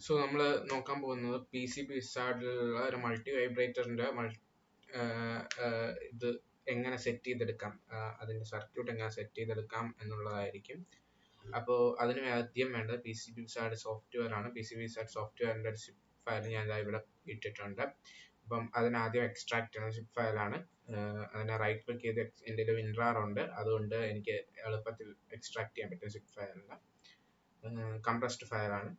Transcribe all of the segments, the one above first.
So നമ്മൾ നോക്കാൻ പോകുന്നത് PCB വിസാർഡിലുള്ള ഒരു മൾട്ടി വൈബ്രേറ്ററിന്റെ ഇത് എങ്ങനെ സെറ്റ് ചെയ്തെടുക്കാം, അതിന്റെ സർക്യൂട്ട് എങ്ങനെ സെറ്റ് ചെയ്തെടുക്കാം എന്നുള്ളതായിരിക്കും. അപ്പോൾ അതിന് ആദ്യം വേണ്ടത് PCB വിസാർഡ് സോഫ്റ്റ്വെയർ ആണ്. PCB വിസാർഡ് സോഫ്റ്റ്വെയറിന്റെ ഒരു സിപ്പ് ഫയൽ ഞാൻ ഇവിടെ ഇട്ടിട്ടുണ്ട്. അപ്പം അതിനാദ്യം എക്സ്ട്രാക്ട് ചെയ്യുന്ന സിപ്പ് ഫയലാണ്. അതിനെ റൈറ്റ് ക്ലിക്ക് ചെയ്ത് എൻ്റെ ഒരു WinRAR ഉണ്ട്, അതുകൊണ്ട് എനിക്ക് എളുപ്പത്തിൽ എക്സ്ട്രാക്ട് ചെയ്യാൻ പറ്റും. സിപ്പ് ഫയലിന് കംപ്രസ്ഡ് ഫയലാണ്.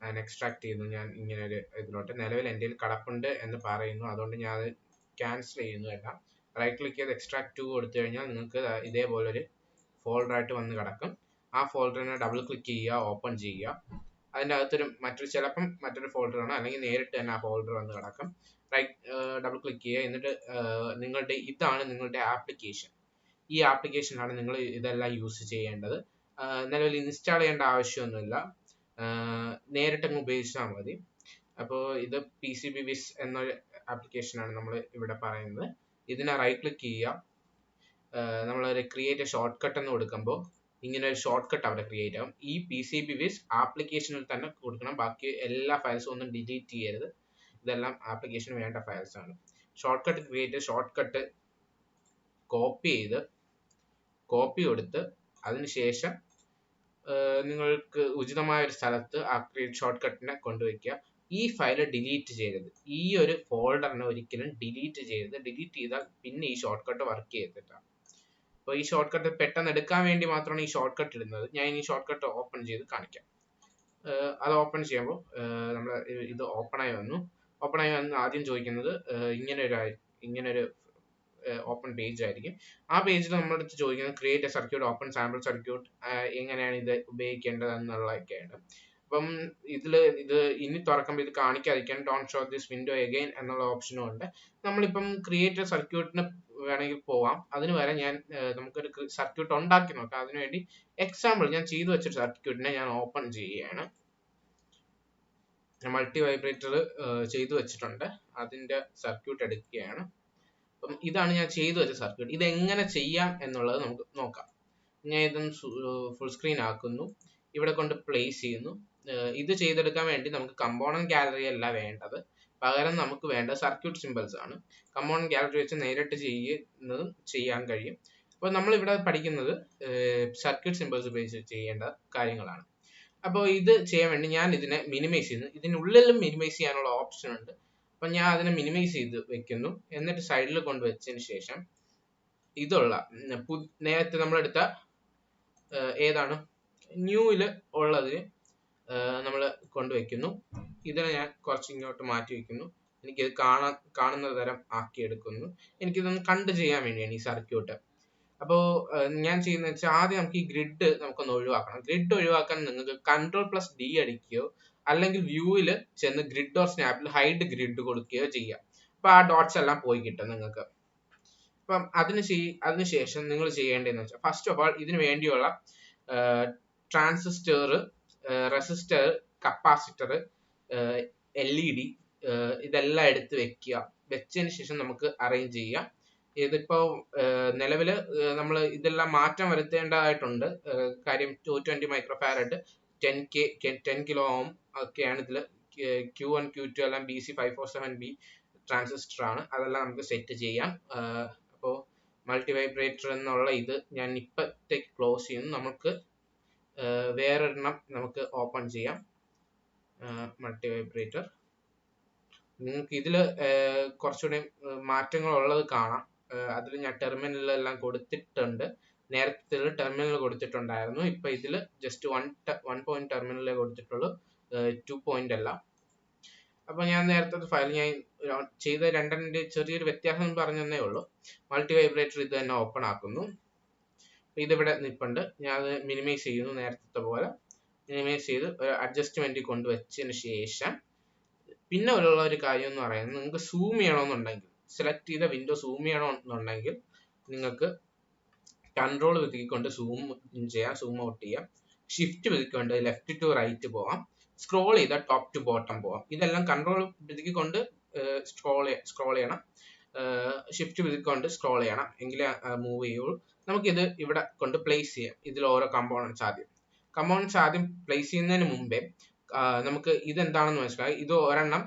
അതിന് എക്സ്ട്രാക്ട് ചെയ്യുന്നു ഞാൻ ഇങ്ങനെ ഒരു ഇതിലോട്ട്. നിലവിൽ എൻ്റെ കിടപ്പുണ്ട് എന്ന് പറയുന്നു, അതുകൊണ്ട് ഞാൻ അത് ക്യാൻസൽ ചെയ്യുന്നു എല്ലാം. റൈറ്റ് ക്ലിക്ക് ചെയ്ത് എക്സ്ട്രാക്ട് ടു കൊടുത്തു കഴിഞ്ഞാൽ നിങ്ങൾക്ക് ഇതേപോലൊരു ഫോൾഡർ ആയിട്ട് വന്ന് കിടക്കും. ആ ഫോൾഡറിനെ ഡബിൾ ക്ലിക്ക് ചെയ്യുക, ഓപ്പൺ ചെയ്യുക. അതിൻ്റെ അകത്തൊരു ചിലപ്പം മറ്റൊരു ഫോൾഡർ ആണ്, അല്ലെങ്കിൽ നേരിട്ട് തന്നെ ആ ഫോൾഡർ വന്ന് കിടക്കും. ഡബിൾ ക്ലിക്ക് ചെയ്യുക. എന്നിട്ട് ഇതാണ് നിങ്ങളുടെ ആപ്ലിക്കേഷൻ. ഈ ആപ്ലിക്കേഷനാണ് നിങ്ങൾ ഇതെല്ലാം യൂസ് ചെയ്യേണ്ടത്. നിലവിൽ ഇൻസ്റ്റാൾ ചെയ്യേണ്ട ആവശ്യമൊന്നുമില്ല, നേരിട്ടങ്ങ് ഉപയോഗിച്ചാൽ മതി. അപ്പോൾ ഇത് PCB വിസ് എന്നൊരു ആപ്ലിക്കേഷനാണ് നമ്മൾ ഇവിടെ പറയുന്നത്. ഇതിനെ റൈറ്റ് ക്ലിക്ക് ചെയ്യുക. നമ്മളൊരു ക്രിയേറ്റ് ഷോർട്ട് കട്ട് എന്ന് കൊടുക്കുമ്പോൾ ഇങ്ങനെ ഒരു ഷോർട്ട് കട്ട് അവിടെ ക്രിയേറ്റ് ആവും. ഈ PCB വിസ് ആപ്ലിക്കേഷനിൽ തന്നെ കൊടുക്കണം, ബാക്കി എല്ലാ ഫയൽസും ഒന്നും ഡിലീറ്റ് ചെയ്യരുത്. ഇതെല്ലാം ആപ്ലിക്കേഷന് വേണ്ട ഫയൽസ് ആണ്. Short cut create, short cut copy കൊടുത്ത് അതിനുശേഷം നിങ്ങൾക്ക് ഉചിതമായ ഒരു സ്ഥലത്ത് ആ ക്രിയേറ്റ് ഷോർട്ട് കട്ടിനെ കൊണ്ടുവയ്ക്കുക. ഈ ഫയൽ ഡിലീറ്റ് ചെയ്യരുത്. ഈ ഒരു ഫോൾഡറിനെ ഒരിക്കലും ഡിലീറ്റ് ചെയ്യരുത്. ഡിലീറ്റ് ചെയ്താൽ പിന്നെ ഈ ഷോർട്ട് കട്ട് വർക്ക് ചെയ്തില്ല. അപ്പോൾ ഈ ഷോർട്ട് കട്ട് പെട്ടെന്ന് എടുക്കാൻ വേണ്ടി മാത്രമാണ് ഈ ഷോർട്ട് കട്ട് ഇടുന്നത്. ഞാൻ ഈ ഷോർട്ട് കട്ട് ഓപ്പൺ ചെയ്ത് കാണിക്കാം. അത് ഓപ്പൺ ചെയ്യുമ്പോൾ നമ്മൾ ഇത് ഓപ്പണായി വന്നു. ആദ്യം ചോദിക്കുന്നത് ഇങ്ങനൊരു ഓപ്പൺ പേജ് ആയിരിക്കും. ആ പേജിൽ നമ്മളടുത്ത് ചോദിക്കുന്നത് create a circuit, open sample circuit, എങ്ങനെയാണ് ഇത് ഉപയോഗിക്കേണ്ടത് എന്നുള്ളതൊക്കെയാണ്. അപ്പം ഇത് ഇനി തുറക്കുമ്പോൾ ഇത് കാണിക്കാതിരിക്കാൻ don't show this window again എന്നുള്ള ഓപ്ഷനും ഉണ്ട്. നമ്മളിപ്പം ക്രിയേറ്റ് എ സർക്യൂട്ടിന് വേണമെങ്കിൽ പോവാം. അതിന് വരെ നമുക്കൊരു സർക്യൂട്ട് ഉണ്ടാക്കി നോക്കാം. അതിനുവേണ്ടി എക്സാമ്പിൾ ഞാൻ ചെയ്തു വെച്ച സർക്യൂട്ടിനെ ഞാൻ ഓപ്പൺ ചെയ്യുകയാണ്. മൾട്ടി വൈബ്രേറ്റർ ചെയ്തു വെച്ചിട്ടുണ്ട്, അതിന്റെ സർക്യൂട്ട് എടുക്കുകയാണ്. അപ്പം ഇതാണ് ഞാൻ ചെയ്തു വെച്ച സർക്യൂട്ട്. ഇത് എങ്ങനെ ചെയ്യാം എന്നുള്ളത് നമുക്ക് നോക്കാം. ഞാൻ ഇതൊന്ന് ഫുൾ സ്ക്രീൻ ആക്കുന്നു, ഇവിടെ കൊണ്ട് പ്ലേസ് ചെയ്യുന്നു. ഇത് ചെയ്തെടുക്കാൻ വേണ്ടി നമുക്ക് കമ്പോണന്റ് ഗാലറി അല്ല വേണ്ടത്, പകരം നമുക്ക് വേണ്ട സർക്യൂട്ട് സിമ്പിൾസ് ആണ്. കമ്പോണന്റ് ഗാലറി വെച്ച് നേരിട്ട് ചെയ്യാൻ കഴിയും. അപ്പോൾ നമ്മൾ ഇവിടെ പഠിക്കുന്നത് സർക്യൂട്ട് സിമ്പിൾസ് ഉപയോഗിച്ച് ചെയ്യേണ്ട കാര്യങ്ങളാണ്. അപ്പോൾ ഇത് ചെയ്യാൻ വേണ്ടി ഞാൻ ഇതിനെ മിനിമൈസ് ചെയ്യുന്നു. ഇതിനുള്ളിലും മിനിമൈസ് ചെയ്യാനുള്ള ഓപ്ഷൻ ഉണ്ട്. അപ്പൊ ഞാൻ അതിനെ മിനിമൈസ് ചെയ്ത് വെക്കുന്നു. എന്നിട്ട് സൈഡിൽ കൊണ്ടുവച്ചതിന് ശേഷം നേരത്തെ നമ്മളെടുത്ത ഏതാണ് ന്യൂവിൽ ഉള്ളതിന് നമ്മൾ കൊണ്ടുവയ്ക്കുന്നു. ഇതിനെ ഞാൻ കുറച്ച് ഇങ്ങോട്ട് മാറ്റി വെക്കുന്നു. എനിക്കിത് കാണുന്ന തരം ആക്കിയെടുക്കുന്നു. എനിക്കിതൊന്ന് കണ്ട് ചെയ്യാൻ വേണ്ടിയാണ് ഈ സർക്യൂട്ട്. അപ്പോൾ ഞാൻ ചെയ്യുന്നത് വെച്ചാൽ ആദ്യം നമുക്ക് ഈ ഗ്രിഡ് നമുക്കൊന്ന് ഒഴിവാക്കണം. ഗ്രിഡ് ഒഴിവാക്കാൻ നിങ്ങൾക്ക് Ctrl+D അടിക്കുകയോ അല്ലെങ്കിൽ വ്യൂവിൽ ചെന്ന് ഗ്രിഡ് ഓർ സ്നാപ്പിൽ ഹൈഡ് ഗ്രിഡ് കൊടുക്കുകയോ ചെയ്യാം. അപ്പൊ ആ ഡോട്ട്സ് എല്ലാം പോയി കിട്ടും നിങ്ങൾക്ക്. അപ്പം അതിനുശേഷം നിങ്ങൾ ചെയ്യേണ്ടതെന്ന് വെച്ചാൽ ഫസ്റ്റ് ഓഫ് ഓൾ ഇതിനു വേണ്ടിയുള്ള ട്രാൻസിസ്റ്റർ, റെസിസ്റ്റർ, കപ്പാസിറ്റർ, LED ഇതെല്ലാം എടുത്ത് വെച്ചതിന് ശേഷം നമുക്ക് അറേഞ്ച് ചെയ്യാം. ഇതിപ്പോ നിലവില് നമ്മൾ ഇതെല്ലാം മാറ്റം വരുത്തേണ്ടതായിട്ടുണ്ട്. കാര്യം 220 മൈക്രോഫാരഡ് 10 കിലോ ഓം ഒക്കെയാണ് ഇതിൽ. Q1 Q2 എല്ലാം BC547B ട്രാൻസിസ്റ്റർ ആണ്. അതെല്ലാം നമുക്ക് സെറ്റ് ചെയ്യാം. അപ്പോൾ മൾട്ടി വൈബ്രേറ്റർ എന്നുള്ള ഇത് ഞാൻ ഇപ്പത്തേക്ക് ക്ലോസ് ചെയ്യുന്നു. നമുക്ക് വേറൊരെണ്ണം നമുക്ക് ഓപ്പൺ ചെയ്യാം. മൾട്ടി വൈബ്രേറ്റർ നിങ്ങൾക്ക് ഇതിൽ കുറച്ചുകൂടി മാറ്റങ്ങൾ ഉള്ളത് കാണാം. അതിൽ ഞാൻ ടെർമിനലെല്ലാം കൊടുത്തിട്ടുണ്ട്. നേരത്തെ ടെർമിനൽ കൊടുത്തിട്ടുണ്ടായിരുന്നു. ഇപ്പൊ ഇതിൽ ജസ്റ്റ് 1 പോയിന്റ് ടെർമിനലേ കൊടുത്തിട്ടുള്ളൂ, 2 പോയിന്റ് അല്ല. അപ്പൊ ഞാൻ നേരത്തെ ഫയൽ ഞാൻ ചെയ്ത രണ്ടിന്റെ ചെറിയൊരു വ്യത്യാസം പറഞ്ഞതേ ഉള്ളൂ. മൾട്ടി വൈബ്രേറ്റർ ഇത് തന്നെ ഓപ്പൺ ആക്കുന്നു. ഇതിവിടെ നിൽപ്പുണ്ട്. ഞാൻ അത് മിനിമൈസ് ചെയ്യുന്നു. നേരത്തെ പോലെ മിനിമൈസ് ചെയ്ത് അഡ്ജസ്റ്റ്മെന്റ് കൊണ്ടുവച്ചതിന് ശേഷം പിന്നെ ഉള്ള ഒരു കാര്യം എന്ന് പറയുന്നത്, നിങ്ങൾക്ക് സൂം ചെയ്യണമെന്നുണ്ടെങ്കിൽ, സെലക്ട് ചെയ്ത വിൻഡോ സൂം ചെയ്യണമെന്നുണ്ടെങ്കിൽ നിങ്ങൾക്ക് കൺട്രോൾ വിധിക്കൊണ്ട് സൂം ചെയ്യാം, സൂം ഔട്ട് ചെയ്യാം. ഷിഫ്റ്റ് വിധിക്കൊണ്ട് ലെഫ്റ്റ് ടു റൈറ്റ് പോവാം. സ്ക്രോൾ ചെയ്താൽ ടോപ്പ് ടു ബോട്ടം പോവാം. ഇതെല്ലാം കൺട്രോൾ വിധിക്കൊണ്ട് സ്ക്രോൾ ചെയ്യണം. ഷിഫ്റ്റ് വിധിക്കൊണ്ട് സ്ക്രോൾ ചെയ്യണം, എങ്കിലേ മൂവ് ചെയ്യുള്ളൂ. നമുക്കിത് ഇവിടെ കൊണ്ട് പ്ലേസ് ചെയ്യാം. ഇതിൽ ഓരോ കമ്പോണൻസ് ആദ്യം പ്ലേസ് ചെയ്യുന്നതിന് മുമ്പേ നമുക്ക് ഇതെന്താണെന്ന് മനസ്സിലായി. ഇത് ഒരെണ്ണം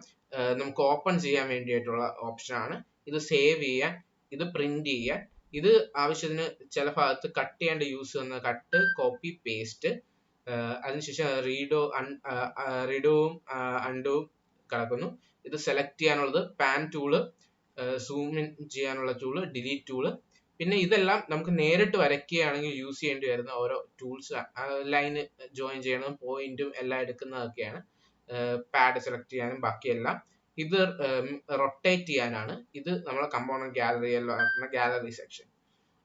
നമുക്ക് ഓപ്പൺ ചെയ്യാൻ വേണ്ടിയിട്ടുള്ള ഓപ്ഷൻ ആണ്. ഇത് സേവ് ചെയ്യാൻ, ഇത് പ്രിന്റ് ചെയ്യാൻ, ഇത് ആവശ്യത്തിന് ചില ഭാഗത്ത് കട്ട് ചെയ്യേണ്ട യൂസ് വന്ന കട്ട്, കോപ്പി, പേസ്റ്റ്. അതിനുശേഷം റീഡോവും അൺഡോവും കിടക്കുന്നു. ഇത് സെലക്ട് ചെയ്യാനുള്ളത് പാൻ ടൂള്, സൂം ഇൻ ചെയ്യാനുള്ള ടൂള്, ഡിലീറ്റ് ടൂള്. പിന്നെ ഇതെല്ലാം നമുക്ക് നേരിട്ട് വരയ്ക്കുകയാണെങ്കിൽ യൂസ് ചെയ്യേണ്ടി വരുന്ന ഓരോ ടൂൾസ്. ലൈന് ജോയിൻ ചെയ്യണം, പോയിന്റും എല്ലാം എടുക്കുന്നതൊക്കെയാണ്. പാഡ് സെലക്ട് ചെയ്യാനും ബാക്കിയെല്ലാം. ഇത് റൊട്ടേറ്റ് ചെയ്യാനാണ്. ഇത് നമ്മളെ കമ്പോണന്റ് ഗാലറി സെക്ഷൻ.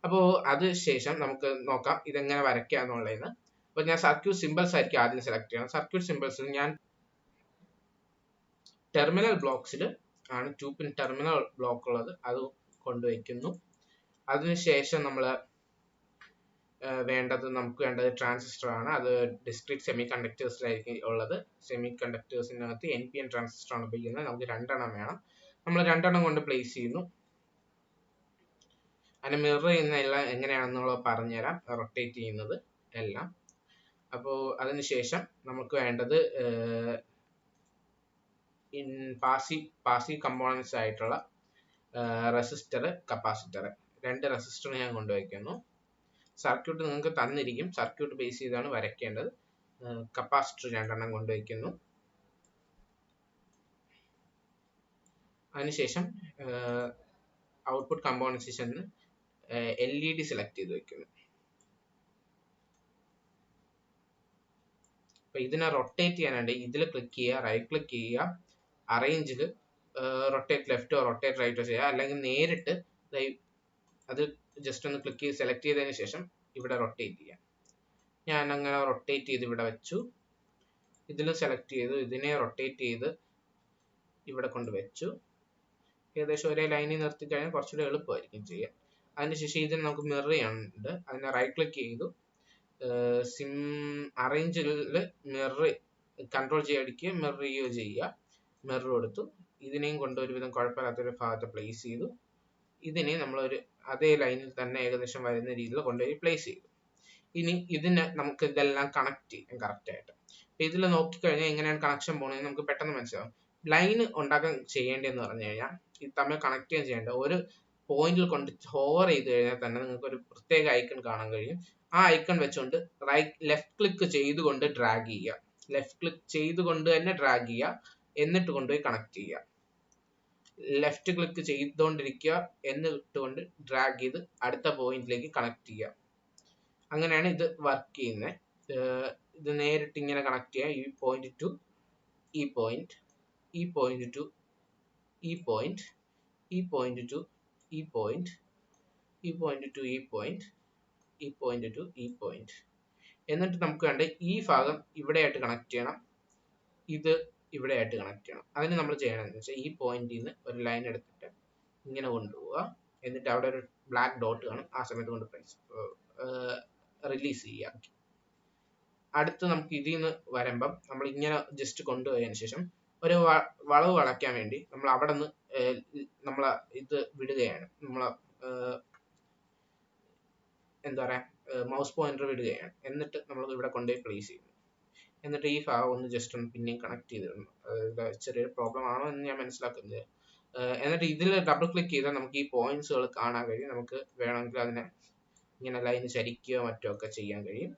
അപ്പോൾ അതിനുശേഷം നമുക്ക് നോക്കാം ഇതെങ്ങനെ വരയ്ക്കുക എന്നുള്ളതെന്ന്. അപ്പൊ ഞാൻ സർക്യൂട്ട് സിമ്പിൾസ് ആയിരിക്കും ആദ്യം സെലക്ട് ചെയ്യണം. സർക്യൂട്ട് സിമ്പിൾസിൽ ഞാൻ ടെർമിനൽ ബ്ലോക്സിൽ ആണ് 2 പിൻ ടെർമിനൽ ബ്ലോക്ക് ഉള്ളത്, അത് കൊണ്ടുവയ്ക്കുന്നു. അതിനുശേഷം നമ്മൾ നമുക്ക് വേണ്ടത് ട്രാൻസിസ്റ്റർ ആണ്. അത് ഡിസ്ക്രീറ്റ് സെമി കണ്ടക്ടേഴ്സിലായിരിക്കും ഉള്ളത്. സെമി കണ്ടക്ടേഴ്സിനകത്ത് NPN ട്രാൻസിസ്റ്റർ ആണ് ഉപയോഗിക്കുന്നത്. നമുക്ക് 2 എണ്ണം വേണം. നമ്മൾ 2 എണ്ണം കൊണ്ട് പ്ലേസ് ചെയ്യുന്നു. അതിനെ മിറർ ചെയ്യുന്ന എല്ലാം എങ്ങനെയാണെന്നുള്ളത് പറഞ്ഞുതരാം, റൊട്ടേറ്റ് ചെയ്യുന്നത് എല്ലാം. അപ്പോൾ അതിനുശേഷം നമുക്ക് വേണ്ടത് പാസീവ് കമ്പോണൻസ് ആയിട്ടുള്ള റെസിസ്റ്റർ, കപ്പാസിറ്റർ. 2 റെസിസ്റ്റർ ഞാൻ കൊണ്ടുവയ്ക്കുന്നു. സർക്യൂട്ട് നിങ്ങൾക്ക് തന്നിരിക്കും, സർക്യൂട്ട് ബേസ് ചെയ്താണ് വരയ്ക്കേണ്ടത്. കപ്പാസിറ്റർ 2 എണ്ണം കൊണ്ടുവയ്ക്കുന്നു. അതിനുശേഷം ഔട്ട്പുട്ട് കമ്പോണൻസിന് LED സെലക്ട് ചെയ്ത് വെക്കുന്നു. അപ്പൊ ഇതിനെ റൊട്ടേറ്റ് ചെയ്യാനായിട്ട് ഇതിൽ ക്ലിക്ക് ചെയ്യുക, റൈറ്റ് ക്ലിക്ക് ചെയ്യുക, അറേഞ്ചിൽ റൊട്ടേറ്റ് ലെഫ്റ്റോ റൊട്ടേറ്റ് റൈറ്റോ ചെയ്യുക. അല്ലെങ്കിൽ നേരിട്ട് അത് ജസ്റ്റ് ഒന്ന് ക്ലിക്ക് ചെയ്ത് സെലക്ട് ചെയ്തതിന് ശേഷം ഇവിടെ റൊട്ടേറ്റ് ചെയ്യാം. ഞാൻ അങ്ങനെ റൊട്ടേറ്റ് ചെയ്ത് ഇവിടെ വെച്ചു. ഇതിൽ സെലക്ട് ചെയ്തു, ഇതിനെ റൊട്ടേറ്റ് ചെയ്ത് ഇവിടെ കൊണ്ട് വെച്ചു. ഏകദേശം ഒരേ ലൈനിൽ നിർത്തി കഴിഞ്ഞാൽ കുറച്ചുകൂടെ എളുപ്പമായിരിക്കും ചെയ്യാൻ. അതിനുശേഷം ഇതിന് നമുക്ക് മിറർ ചെയ്യാനുണ്ട്. അതിനെ റൈറ്റ് ക്ലിക്ക് ചെയ്തു, അറേഞ്ചിൽ മിറർ കൺട്രോൾ അടിക്കുക, മിറർ ചെയ്യുക. മിറർ കൊടുത്തു. ഇതിനെയും കൊണ്ട് ഒരുവിധം കുഴപ്പമില്ലാത്തൊരു ഭാഗത്ത് പ്ലേസ് ചെയ്തു. ഇതിനെ നമ്മളൊരു അതേ ലൈനിൽ തന്നെ ഏകദേശം വരുന്ന രീതിയിൽ കൊണ്ടുപോയി പ്ലേസ് ചെയ്തു. ഇനി ഇതിനെ നമുക്ക് ഇതെല്ലാം കണക്ട് ചെയ്യും കറക്റ്റ് ആയിട്ട്. അപ്പൊ ഇതിൽ നോക്കിക്കഴിഞ്ഞാൽ എങ്ങനെയാണ് കണക്ഷൻ പോകുന്നത് നമുക്ക് പെട്ടെന്ന് മനസ്സിലാവും. ലൈൻ ഉണ്ടാക്കാൻ ചെയ്യേണ്ടതെന്ന് പറഞ്ഞു കഴിഞ്ഞാൽ ഇത് തമ്മിൽ കണക്ട് ചെയ്യാൻ ചെയ്യേണ്ട ഒരു പോയിന്റിൽ കൊണ്ട് ഹോവർ ചെയ്ത് കഴിഞ്ഞാൽ തന്നെ നിങ്ങൾക്ക് ഒരു പ്രത്യേക ഐക്കൺ കാണാൻ കഴിയും. ആ ഐക്കൺ വെച്ചുകൊണ്ട് ലെഫ്റ്റ് ക്ലിക്ക് ചെയ്തുകൊണ്ട് ഡ്രാഗ് ചെയ്യുക. ലെഫ്റ്റ് ക്ലിക്ക് ചെയ്തുകൊണ്ട് തന്നെ ഡ്രാഗ് ചെയ്യുക. എന്നിട്ട് കൊണ്ടുപോയി കണക്ട് ചെയ്യുക. ലെഫ്റ്റ് ക്ലിക്ക് ചെയ്തുകൊണ്ടിരിക്കുക, എന്നിട്ടുകൊണ്ട് ഡ്രാഗ് ചെയ്ത് അടുത്ത പോയിന്റിലേക്ക് കണക്ട് ചെയ്യുക. അങ്ങനെയാണ് ഇത് വർക്ക് ചെയ്യുന്നത്. ഇത് നേരിട്ട് ഇങ്ങനെ കണക്ട് ചെയ്യുക. ഈ പോയിന്റ് ടു ഈ പോയിന്റ്, ഈ പോയിന്റ് ടു ഈ പോയിന്റ്, ഈ പോയിന്റ് ടു ഈ പോയിന്റ്, ഈ പോയിന്റ് ടു ഈ പോയിന്റ്, ഈ പോയിന്റ് ടു ഈ പോയിന്റ്. എന്നിട്ട് നമുക്ക് വേണ്ട ഈ ഭാഗം ഇവിടെയായിട്ട് കണക്ട് ചെയ്യണം, ഇത് ഇവിടെയായിട്ട് കണക്ട് ചെയ്യണം. അതിന് നമ്മൾ ചെയ്യണമെന്ന് വെച്ചാൽ ഈ പോയിന്റിൽ നിന്ന് ഒരു ലൈൻ എടുത്തിട്ട് ഇങ്ങനെ കൊണ്ടുപോവുക. എന്നിട്ട് അവിടെ ഒരു ബ്ലാക്ക് ഡോട്ട് കാണും, ആ സമയത്ത് കൊണ്ട് റിലീസ് ചെയ്യുക. അടുത്ത് നമുക്ക് ഇതിൽ നിന്ന് വരുമ്പം നമ്മൾ ഇങ്ങനെ ജസ്റ്റ് കൊണ്ടുപോയതിനു ശേഷം ഒരു വളവ് വളയ്ക്കാൻ വേണ്ടി നമ്മൾ അവിടെ നിന്ന് നമ്മളെ ഇത് വിടുകയാണ്. നമ്മളെ എന്താ പറയാ മൗസ് പോയിന്റർ വിടുകയാണ്. എന്നിട്ട് നമ്മൾ ഇവിടെ കൊണ്ടുപോയി പ്ലേസ് ചെയ്യുന്നു. എന്നിട്ട് ഈ ഭാഗം ഒന്ന് ജസ്റ്റ് ഒന്ന് പിന്നെയും കണക്ട് ചെയ്തിടുന്നു. ചെറിയൊരു പ്രോബ്ലം ആണോ എന്ന് ഞാൻ മനസ്സിലാക്കുന്നത്. എന്നിട്ട് ഇതിൽ ഡബിൾ ക്ലിക്ക് ചെയ്താൽ നമുക്ക് ഈ പോയിന്റ്സുകൾ കാണാൻ കഴിയും. നമുക്ക് വേണമെങ്കിൽ അതിനെ ഇങ്ങനെ ലൈന് ചരിക്കുകയോ മറ്റോ ഒക്കെ ചെയ്യാൻ കഴിയും.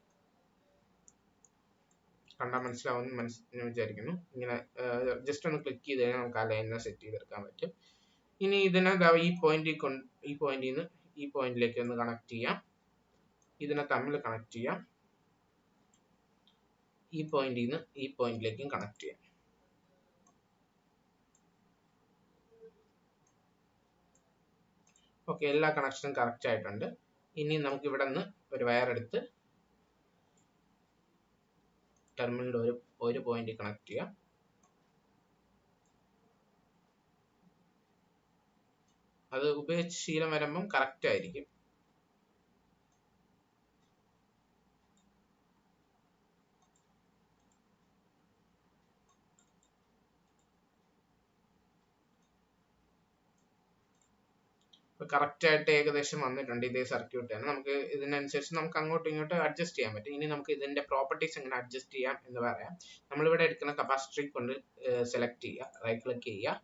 കണ്ടാൽ മനസ്സിലാവുമെന്ന് ഞാൻ വിചാരിക്കുന്നു. ഇങ്ങനെ ജസ്റ്റ് ഒന്ന് ക്ലിക്ക് ചെയ്ത് കഴിഞ്ഞാൽ നമുക്ക് ആ ലൈനിനെ സെറ്റ് ചെയ്തെടുക്കാൻ പറ്റും. ഇനി ഇതിനെ ഈ പോയിന്റിൽ നിന്ന് ഈ പോയിന്റിലേക്ക് ഒന്ന് കണക്ട് ചെയ്യാം. ഇതിനെ തമ്മിൽ കണക്ട് ചെയ്യാം. ഈ പോയിന്റിൽ നിന്ന് ഈ പോയിന്റിലേക്കും കണക്ട് ചെയ്യാം. ഓക്കെ, എല്ലാ കണക്ഷനും കറക്റ്റ് ആയിട്ടുണ്ട്. ഇനി നമുക്ക് ഇവിടെ നിന്ന് ഒരു വയർ എടുത്ത് ടെർമിനലിൽ ഒരു പോയിന്റ് കണക്ട് ചെയ്യാം. അത് ഉപയോഗിച്ച് ശീലം വരുമ്പം കറക്റ്റ് ആയിരിക്കും. കറക്റ്റ് ആയിട്ട് ഏകദേശം വന്നിട്ടുണ്ട് ഇതേ സർക്യൂട്ട് തന്നെ. നമുക്ക് ഇതിനനുസരിച്ച് നമുക്ക് അങ്ങോട്ടും ഇങ്ങോട്ടും അഡ്ജസ്റ്റ് ചെയ്യാൻ പറ്റും. ഇനി നമുക്ക് ഇതിന്റെ പ്രോപ്പർട്ടീസ് എങ്ങനെ അഡ്ജസ്റ്റ് ചെയ്യാം എന്ന് പറയാം. നമ്മളിവിടെ എടുക്കുന്ന കപ്പാസിറ്ററി കൊണ്ട് സെലക്ട് ചെയ്യുക, റൈറ്റ് ക്ലിക്ക് ചെയ്യുക,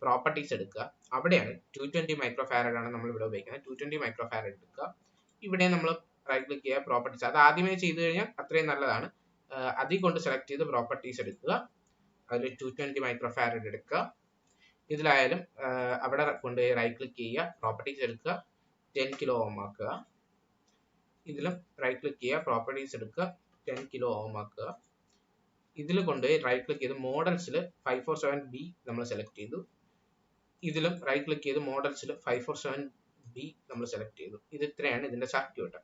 പ്രോപ്പർട്ടീസ് എടുക്കുക. അവിടെയാണ് 220 മൈക്രോ ഫാരഡ് ആണ് നമ്മൾ ഇവിടെ ഉപയോഗിക്കുന്നത്. 220 മൈക്രോ ഫാരഡ് എടുക്കുക. ഇവിടെ നമ്മൾ റൈറ്റ് ക്ലിക്ക് ചെയ്യുക, പ്രോപ്പർട്ടീസ്. അത് ആദ്യമേ ചെയ്തു കഴിഞ്ഞാൽ അത്രയും നല്ലതാണ്. അതിൽ കൊണ്ട് സെലക്ട് ചെയ്ത് പ്രോപ്പർട്ടീസ് എടുക്കുക. അതിൽ 220 മൈക്രോ ഫാരഡ് എടുക്കുക. ഇതിലായാലും അവിടെ കൊണ്ട് റൈറ്റ് ക്ലിക്ക് ചെയ്യുക, പ്രോപ്പർട്ടീസ് എടുക്കുക, 10 കിലോ ഓം ആക്കുക. ഇതിലും റൈറ്റ് ക്ലിക്ക് ചെയ്യുക, പ്രോപ്പർട്ടീസ് എടുക്കുക, 10 കിലോ ഓം ആക്കുക. ഇതിൽ കൊണ്ട് റൈറ്റ് ക്ലിക്ക് ചെയ്ത് മോഡൽസിൽ 547B നമ്മൾ സെലക്ട് ചെയ്തു. ഇതിലും റൈറ്റ് ക്ലിക്ക് ചെയ്ത് മോഡൽസിൽ 547B നമ്മൾ സെലക്ട് ചെയ്തു. ഇത് ഇത്രയാണ് ഇതിന്റെ സർക്യൂട്ട്.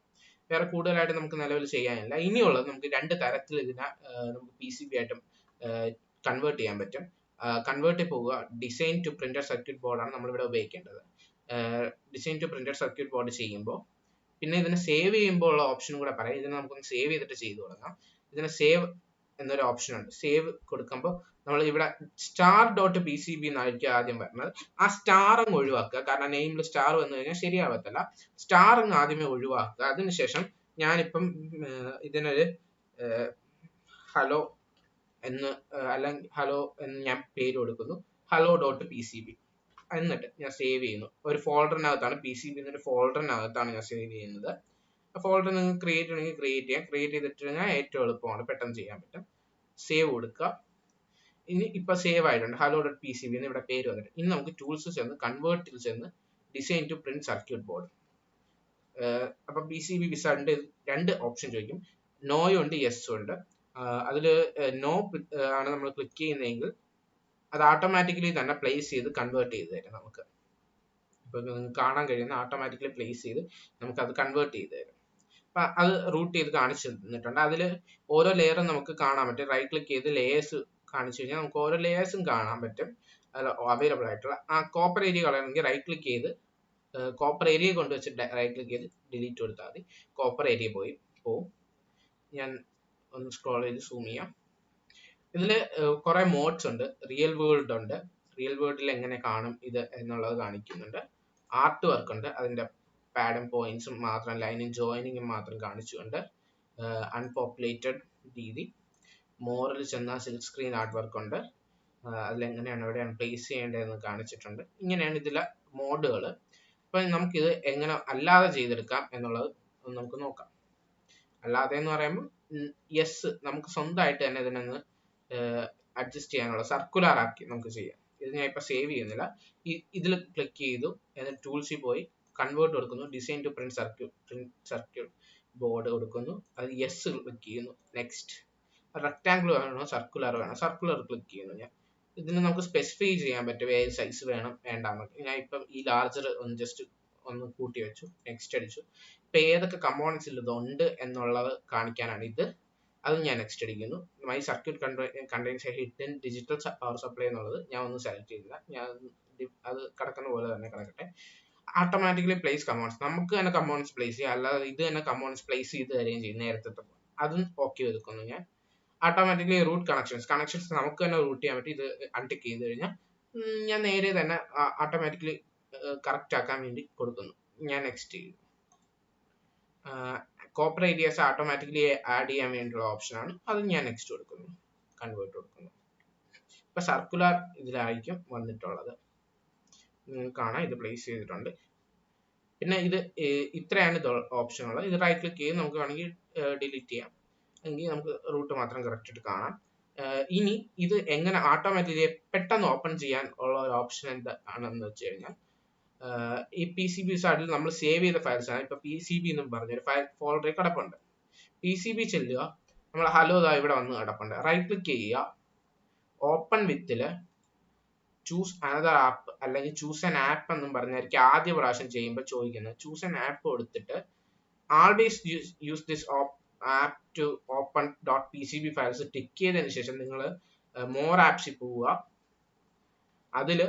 വേറെ കൂടുതലായിട്ട് നമുക്ക് നിലവിൽ ചെയ്യാനില്ല. ഇനിയുള്ളത് നമുക്ക് രണ്ട് തരത്തിൽ ഇതിനെ നമുക്ക് PCB ആയിട്ടും കൺവേർട്ട് ചെയ്യാൻ പറ്റും. കൺവേർട്ടിൽ പോവുക, ഡിസൈൻ ടു പ്രിന്റർ സർക്യൂട്ട് ബോർഡാണ് നമ്മളിവിടെ ഉപയോഗിക്കേണ്ടത്. Design to printer circuit board ചെയ്യുമ്പോൾ പിന്നെ ഇതിനെ സേവ് ചെയ്യുമ്പോൾ ഉള്ള ഓപ്ഷനും കൂടെ പറയാം. ഇതിനെ നമുക്കൊന്ന് സേവ് ചെയ്തിട്ട് ചെയ്തു തുടങ്ങാം. ഇതിനെ സേവ് എന്നൊരു ഓപ്ഷൻ ഉണ്ട്. സേവ് കൊടുക്കുമ്പോൾ നമ്മൾ ഇവിടെ star.pcb എന്നായിരിക്കും ആദ്യം വരുന്നത്. ആ സ്റ്റാർ അങ്ങ് ഒഴിവാക്കുക, കാരണം നെയിമിൽ സ്റ്റാർ വന്നു കഴിഞ്ഞാൽ ശരിയാവത്തില്ല. സ്റ്റാർ അങ്ങ് ആദ്യമേ ഒഴിവാക്കുക. അതിനുശേഷം ഞാനിപ്പം ഇതിനൊരു ഹലോ എന്ന് അല്ലെങ്കിൽ ഹലോ എന്ന് ഞാൻ പേര് കൊടുക്കുന്നു, hello.pcb. എന്നിട്ട് ഞാൻ സേവ് ചെയ്യുന്നു. ഒരു ഫോൾഡറിനകത്താണ് PCB എന്നൊരു ഫോൾഡറിനകത്താണ് ഞാൻ സേവ് ചെയ്യുന്നത്. ഫോൾഡർ നിങ്ങൾക്ക് ക്രിയേറ്റ് ചെയ്യണമെങ്കിൽ ക്രിയേറ്റ് ചെയ്യാം. ക്രിയേറ്റ് ചെയ്തിട്ട് കഴിഞ്ഞാൽ ഏറ്റവും എളുപ്പമാണ്, പെട്ടെന്ന് ചെയ്യാൻ പറ്റും. സേവ് കൊടുക്കുക. ഇനി ഇപ്പൊ സേവ് ആയിട്ടുണ്ട്, hello.pcb എന്ന് ഇവിടെ പേര് വന്നിട്ട്. ഇനി നമുക്ക് ടൂൾസ് ചെന്ന് കൺവേർട്ടിൽ ചെന്ന് design to print circuit board. അപ്പൊ PCB വിസാർഡിന്റെ രണ്ട് ഓപ്ഷൻ ചോദിക്കും, നോയും ഉണ്ട് യെസ്സും ഉണ്ട്. അതിൽ നോ ആണ് നമ്മൾ ക്ലിക്ക് ചെയ്യുന്നതെങ്കിൽ അത് ഓട്ടോമാറ്റിക്കലി തന്നെ പ്ലേസ് ചെയ്ത് കൺവേർട്ട് ചെയ്ത് തരും നമുക്ക്. ഇപ്പൊ നിങ്ങൾക്ക് കാണാൻ കഴിയുന്ന ഓട്ടോമാറ്റിക്കലി പ്ലേസ് ചെയ്ത് നമുക്ക് അത് കൺവേർട്ട് ചെയ്ത് തരും. അപ്പൊ അത് റൂട്ട് ചെയ്ത് കാണിച്ചു തന്നിട്ടുണ്ട്. അതിൽ ഓരോ ലെയറും നമുക്ക് കാണാൻ പറ്റും. റൈറ്റ് ക്ലിക്ക് ചെയ്ത് ലേയേഴ്സ് കാണിച്ചു കഴിഞ്ഞാൽ നമുക്ക് ഓരോ ലേയേഴ്സും കാണാൻ പറ്റും. അതിൽ അവൈലബിൾ ആയിട്ടുള്ള ആ കോപ്പർ ഏരിയ കളയണമെങ്കിൽ റൈറ്റ് ക്ലിക്ക് ചെയ്ത് കോപ്പർ ഏരിയ കൊണ്ട് വെച്ചിട്ട് റൈറ്റ് ക്ലിക്ക് ചെയ്ത് ഡിലീറ്റ് കൊടുത്താൽ മതി. കോപ്പർ ഏരിയ പോവും. ഞാൻ ഒന്ന് സ്ക്രോൾ ചെയ്ത് സൂം ചെയ്യാം. ഇതിൽ കുറെ മോഡ്സ് ഉണ്ട്. റിയൽ വേൾഡ് ഉണ്ട്. റിയൽ വേൾഡിൽ എങ്ങനെ കാണും ഇത് എന്നുള്ളത് കാണിക്കുന്നുണ്ട്. ആർട്ട് വർക്ക് ഉണ്ട്, അതിന്റെ പാഡും പോയിന്റ്സും മാത്രം ലൈനും ജോയിനിങ്ങും മാത്രം കാണിച്ചുകൊണ്ട്. അൺപോപ്പുലേറ്റഡ് രീതി. മോറിൽ ചെന്നാൽ സിൽക്ക് സ്ക്രീൻ ആർട്ട് വർക്ക് ഉണ്ട്. അതിലെങ്ങനെയാണ് എവിടെയാണ് പ്ലേസ് ചെയ്യേണ്ടതെന്ന് കാണിച്ചിട്ടുണ്ട്. ഇങ്ങനെയാണ് ഇതിലെ മോഡുകൾ. അപ്പൊ നമുക്കിത് എങ്ങനെ അല്ലാതെ ചെയ്തെടുക്കാം എന്നുള്ളത് നമുക്ക് നോക്കാം. അല്ലാതെ എന്ന് പറയുമ്പോൾ യെസ്, നമുക്ക് സ്വന്തമായിട്ട് തന്നെ ഇതിനൊന്ന് അഡ്ജസ്റ്റ് ചെയ്യാനുള്ള സർക്കുലർ ആക്കി നമുക്ക് ചെയ്യാം. ഇത് ഞാൻ ഇപ്പൊ സേവ് ചെയ്യുന്നില്ല. ഇതിൽ ക്ലിക്ക് ചെയ്തു, എന്നിട്ട് ടൂൾസിൽ പോയി കൺവേർട്ട് കൊടുക്കുന്നു, design to print circuit board കൊടുക്കുന്നു. അത് യെസ് ക്ലിക്ക് ചെയ്യുന്നു. നെക്സ്റ്റ്. റെക്ടാംഗിൾ വേണോ സർക്കുലർ വേണോ? സർക്കുലർ ക്ലിക്ക് ചെയ്യുന്നു ഞാൻ. ഇതിന് നമുക്ക് സ്പെസിഫൈ ചെയ്യാൻ പറ്റും ഏത് സൈസ് വേണം വേണ്ടാന്നൊക്കെ. ഞാൻ ഇപ്പം ഈ ലാർജർ ഒന്ന് കൂട്ടി വെച്ചു, നെക്സ്റ്റ് അടിച്ചു. ഇപ്പൊ ഏതൊക്കെ കമ്പോണൻസ് ഇതുണ്ട് എന്നുള്ളത് കാണിക്കാനാണ് ഇത്. അത് ഞാൻ നെക്സ്റ്റ് അടിക്കുന്നു. My circuit contains A hidden digital power supply എന്നുള്ളത് ഞാൻ ഒന്നും സെലക്ട് ചെയ്തില്ല. ഞാൻ അത് കിടക്കുന്ന പോലെ തന്നെ കിടക്കട്ടെ. ഓട്ടോമാറ്റിക്കലി പ്ലേസ് കമ്പോണൻസ്, നമുക്ക് തന്നെ കമ്പോണൻസ് പ്ലേസ് ചെയ്യാം, അല്ലാതെ ഇത് തന്നെ കമ്പോണൻസ് പ്ലേസ് ചെയ്ത് തരുകയും ചെയ്യും നേരത്തെ. അതും ഓക്കെ എടുക്കുന്നു ഞാൻ. ഓട്ടോമാറ്റിക്കലി റൂട്ട് കണക്ഷൻസ് നമുക്ക് തന്നെ റൂട്ട് ചെയ്യാൻ പറ്റും. ഇത് അൺടിക്ക് ചെയ്ത് കഴിഞ്ഞാൽ ഞാൻ നേരെ തന്നെ ഓട്ടോമാറ്റിക്കലി കറക്റ്റ് ആക്കാൻ വേണ്ടി കൊടുക്കുന്നു. ഞാൻ നെക്സ്റ്റ് ചെയ്യും. കോപ്പർ ഏരിയാസ് ഓട്ടോമാറ്റിക്കലി ആഡ് ചെയ്യാൻ വേണ്ടിയുള്ള ഓപ്ഷനാണ്, അത് ഞാൻ നെക്സ്റ്റ് കൊടുക്കുന്നു, കൺവേർട്ട് കൊടുക്കുന്നു. ഇപ്പൊ സർക്കുലർ ഇതിലായിരിക്കും വന്നിട്ടുള്ളത്. നിങ്ങൾക്ക് കാണാം ഇത് പ്ലേസ് ചെയ്തിട്ടുണ്ട്. പിന്നെ ഇത് ഇത്രയാണ് ഇത് ഓപ്ഷനുള്ളത്. ഇത് റൈറ്റ് ക്ലിക്ക് ചെയ്ത് നമുക്ക് വേണമെങ്കിൽ ഡിലീറ്റ് ചെയ്യാം, എങ്കിൽ നമുക്ക് റൂട്ട് മാത്രം കറക്റ്റ് ആയിട്ട് കാണാം. ഇനി ഇത് എങ്ങനെ ഓട്ടോമാറ്റിക്കലി പെട്ടെന്ന് ഓപ്പൺ ചെയ്യാൻ ഉള്ള ഒരു ഓപ്ഷൻ എന്താണെന്ന് വെച്ച് കഴിഞ്ഞാൽ, ഈ PCB വിസാർഡിൽ നമ്മൾ സേവ് ചെയ്ത ഫയൽസ് ആണ്. ഇപ്പൊ PCB എന്നും പറഞ്ഞൊരു ഫയൽ ഫോൾഡറിൽ കിടപ്പുണ്ട്. PCB ചെല്ലുക, നമ്മൾ ഹലോ ഇവിടെ വന്ന് കിടപ്പുണ്ട്. റൈറ്റ് ക്ലിക്ക് ചെയ്യുക, ഓപ്പൺ വിത്തില് ചൂസ് അനദർ ആപ്പ് അല്ലെങ്കിൽ ചൂസ് ആൻ ആപ്പ് എന്നും പറഞ്ഞായിരിക്കും ആദ്യ പ്രാവശ്യം ചെയ്യുമ്പോൾ ചോദിക്കുന്നത്. ചൂസ് ആൻ ആപ്പ് കൊടുത്തിട്ട് always use this app to open .pcb files tick ചെയ്തതിനു ശേഷം നിങ്ങൾ മോർ ആപ്സിൽ പോവുക. അതിൽ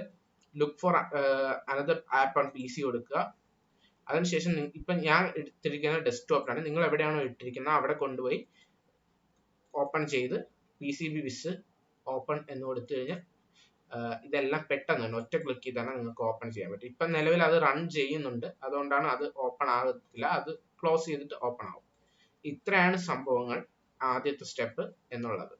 look for another app on PC കൊടുക്കുക. അതിനുശേഷം ഇപ്പൊ ഞാൻ എടുത്തിരിക്കുന്ന ഡെസ്ക്ടോപ്പിലാണ്, നിങ്ങൾ എവിടെയാണോ ഇട്ടിരിക്കുന്നത് അവിടെ കൊണ്ടുപോയി ഓപ്പൺ ചെയ്ത് PCB വിസ് ഓപ്പൺ എന്ന് കൊടുത്തു കഴിഞ്ഞാൽ ഇതെല്ലാം പെട്ടെന്ന് തന്നെ ഒറ്റ ക്ലിക്കിൽ തന്നെ നിങ്ങൾക്ക് ഓപ്പൺ ചെയ്യാൻ പറ്റും. ഇപ്പം നിലവിൽ അത് റൺ ചെയ്യുന്നുണ്ട്, അതുകൊണ്ടാണ് അത് ഓപ്പൺ ആകത്തില്ല, അത് ക്ലോസ് ചെയ്തിട്ട് ഓപ്പൺ ആവും. ഇത്രയാണ് സംഭവങ്ങൾ, ആദ്യത്തെ സ്റ്റെപ്പ് എന്നുള്ളത്.